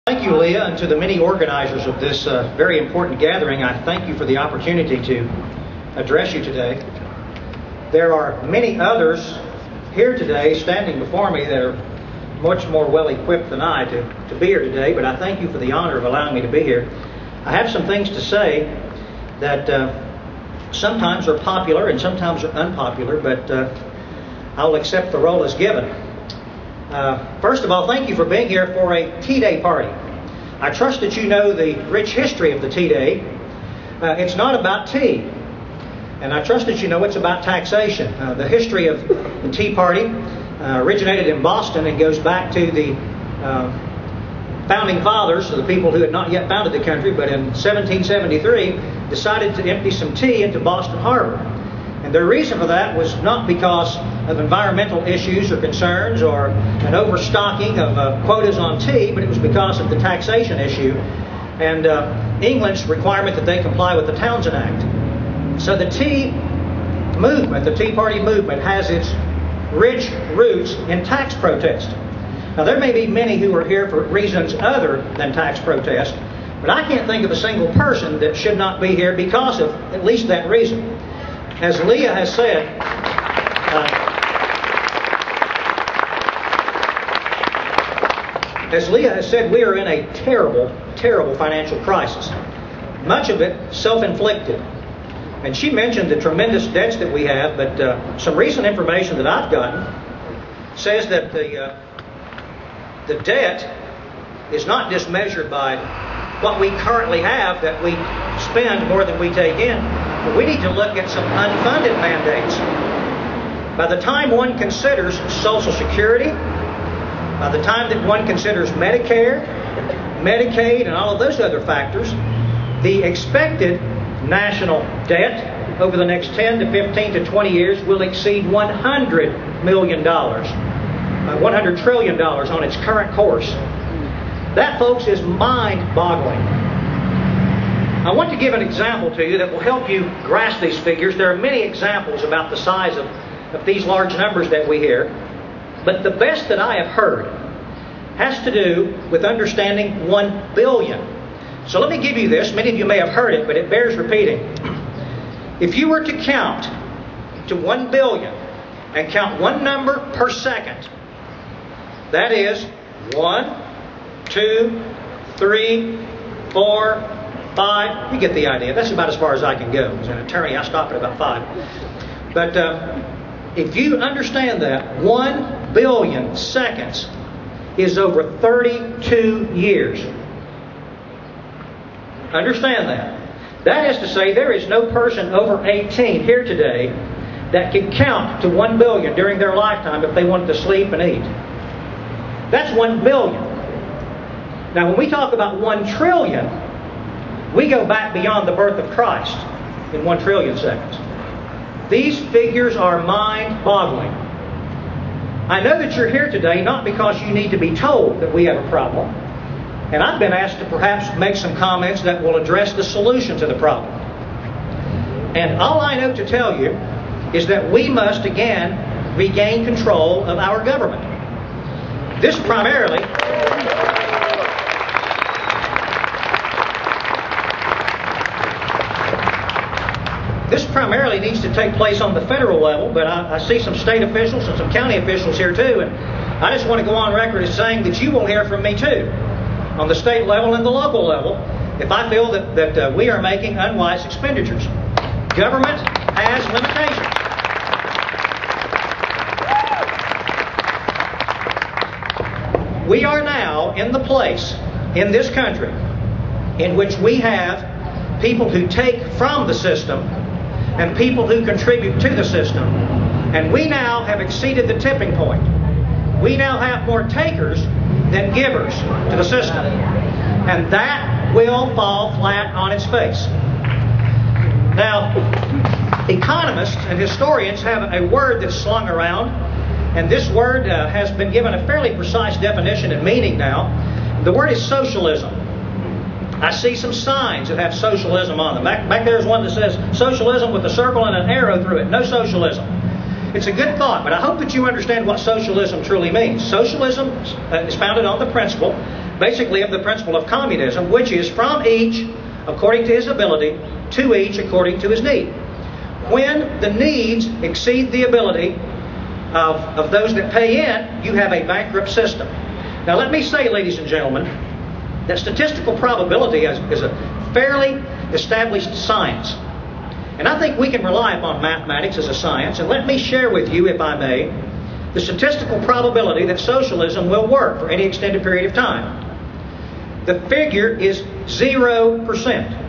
Thank you, Leah, and to the many organizers of this very important gathering. I thank you for the opportunity to address you today. There are many others here today standing before me that are much more well-equipped than I to be here today, but I thank you for the honor of allowing me to be here. I have some things to say that sometimes are popular and sometimes are unpopular, but I'll accept the role as given. First of all, thank you for being here for a Tea Day party. I trust that you know the rich history of the Tea Day. It's not about tea, and I trust that you know it's about taxation. The history of the Tea Party originated in Boston and goes back to the founding fathers, so the people who had not yet founded the country, but in 1773 decided to empty some tea into Boston Harbor. And their reason for that was not because of environmental issues or concerns or an overstocking of quotas on tea, but it was because of the taxation issue and England's requirement that they comply with the Townshend Act. So the tea movement, the Tea Party movement, has its rich roots in tax protest. Now, there may be many who are here for reasons other than tax protest, but I can't think of a single person that should not be here because of at least that reason. As Leah has said, we are in a terrible, terrible financial crisis. Much of it self-inflicted. And she mentioned the tremendous debts that we have, but some recent information that I've gotten says that the debt is not just measured by what we currently have, that we spend more than we take in, but we need to look at some unfunded mandates. By the time one considers Social Security, by the time that one considers Medicare, Medicaid, and all of those other factors, the expected national debt over the next 10 to 15 to 20 years will exceed $100 million, $100 trillion on its current course. That, folks, is mind-boggling. I want to give an example to you that will help you grasp these figures. There are many examples about the size of these large numbers that we hear, but the best that I have heard has to do with understanding 1 billion. So let me give you this. Many of you may have heard it, but it bears repeating. If you were to count to 1 billion and count one number per second, that is 1, 2, 3, 4, 5. You get the idea. That's about as far as I can go. As an attorney, I stop at about 5. But if you understand that, 1 billion seconds is over 32 years. Understand that. That is to say, there is no person over 18 here today that can count to 1 billion during their lifetime if they wanted to sleep and eat. That's 1 billion. Now, when we talk about 1 trillion, we go back beyond the birth of Christ in 1 trillion seconds. These figures are mind-boggling. I know that you're here today not because you need to be told that we have a problem. And I've been asked to perhaps make some comments that will address the solution to the problem. And all I know to tell you is that we must again regain control of our government. This primarily needs to take place on the federal level, but I see some state officials and some county officials here too, and I just want to go on record as saying that you will hear from me too, on the state level and the local level, if I feel that we are making unwise expenditures. Government has limitations. We are now in the place in this country in which we have people who take from the system and people who contribute to the system. And we now have exceeded the tipping point. We now have more takers than givers to the system. And that will fall flat on its face. Now, economists and historians have a word that's slung around, and this word has been given a fairly precise definition and meaning now. The word is socialism. I see some signs that have socialism on them. Back there is one that says socialism with a circle and an arrow through it. No socialism. It's a good thought, but I hope that you understand what socialism truly means. Socialism is founded on the principle, basically of the principle of communism, which is from each according to his ability, to each according to his need. When the needs exceed the ability of those that pay in, you have a bankrupt system. Now let me say, ladies and gentlemen, that statistical probability is a fairly established science. And I think we can rely upon mathematics as a science. And let me share with you, if I may, the statistical probability that socialism will work for any extended period of time. The figure is 0%.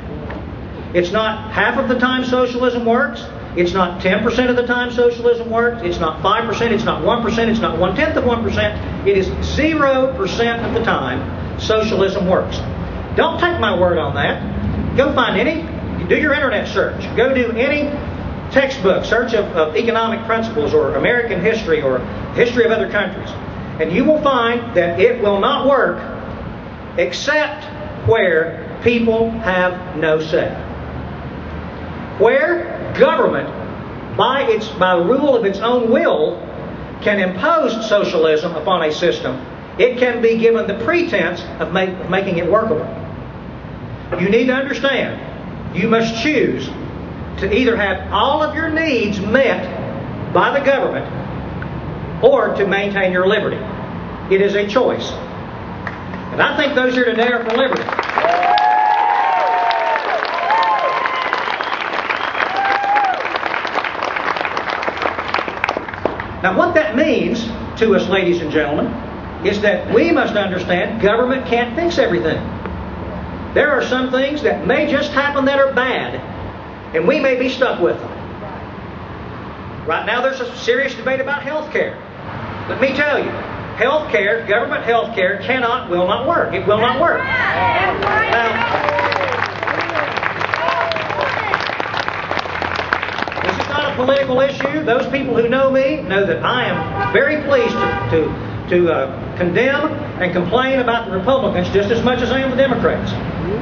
It's not half of the time socialism works. It's not 10% of the time socialism works. It's not 5%. It's not 1%. It's not 1/10 of 1%. It is 0% of the time socialism works. Don't take my word on that. Go find do your internet search. Go do any textbook, search of economic principles or American history or history of other countries. And you will find that it will not work except where people have no say. Where government, by rule of its own will, can impose socialism upon a system, it can be given the pretense of making it workable. You need to understand, you must choose to either have all of your needs met by the government or to maintain your liberty. It is a choice. And I think those here today are for liberty. Now what that means to us, ladies and gentlemen, is that we must understand government can't fix everything. There are some things that may just happen that are bad, and we may be stuck with them. Right now there's a serious debate about health care. Let me tell you, health care, government health care will not work. It will not work. Now, this is not a political issue. Those people who know me know that I am very pleased to condemn and complain about the Republicans just as much as I am the Democrats.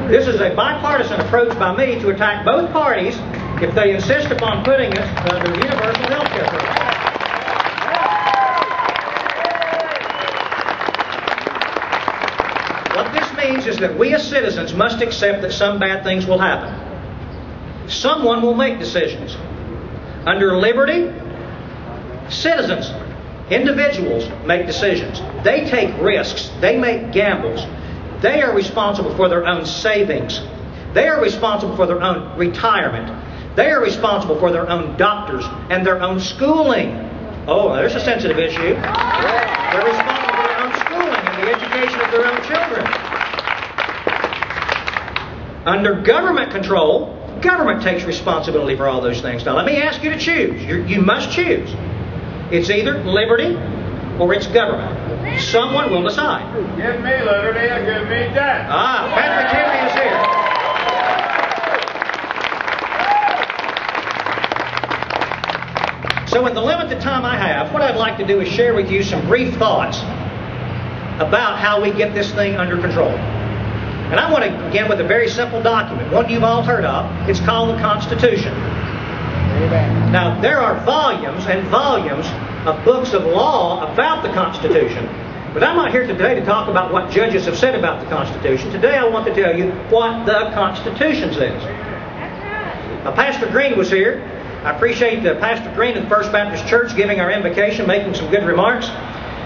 This is a bipartisan approach by me to attack both parties if they insist upon putting us under the universal health care program. What this means is that we as citizens must accept that some bad things will happen. Someone will make decisions. Under liberty, citizens, individuals make decisions. They take risks. They make gambles. They are responsible for their own savings. They are responsible for their own retirement. They are responsible for their own doctors and their own schooling. Oh, there's a sensitive issue. They're responsible for their own schooling and the education of their own children. Under government control, government takes responsibility for all those things. Now, let me ask you to choose. You must choose. It's either liberty or it's government. Someone will decide. Give me liberty and give me death. Patrick Henry is here. So in the limited time I have, what I'd like to do is share with you some brief thoughts about how we get this thing under control. And I want to begin with a very simple document, one you've all heard of. It's called the Constitution. Now, there are volumes and volumes of books of law about the Constitution, but I'm not here today to talk about what judges have said about the Constitution. Today I want to tell you what the Constitution says. Now, Pastor Greene was here. I appreciate Pastor Greene of the First Baptist Church giving our invocation, making some good remarks.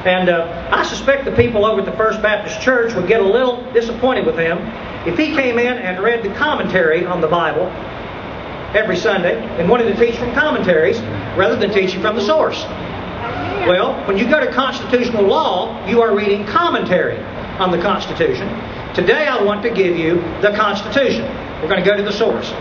And I suspect the people over at the First Baptist Church would get a little disappointed with him if he came in and read the commentary on the Bible every Sunday and wanted to teach from commentaries rather than teaching from the source. Well, when you go to constitutional law, you are reading commentary on the Constitution. Today I want to give you the Constitution. We're going to go to the source.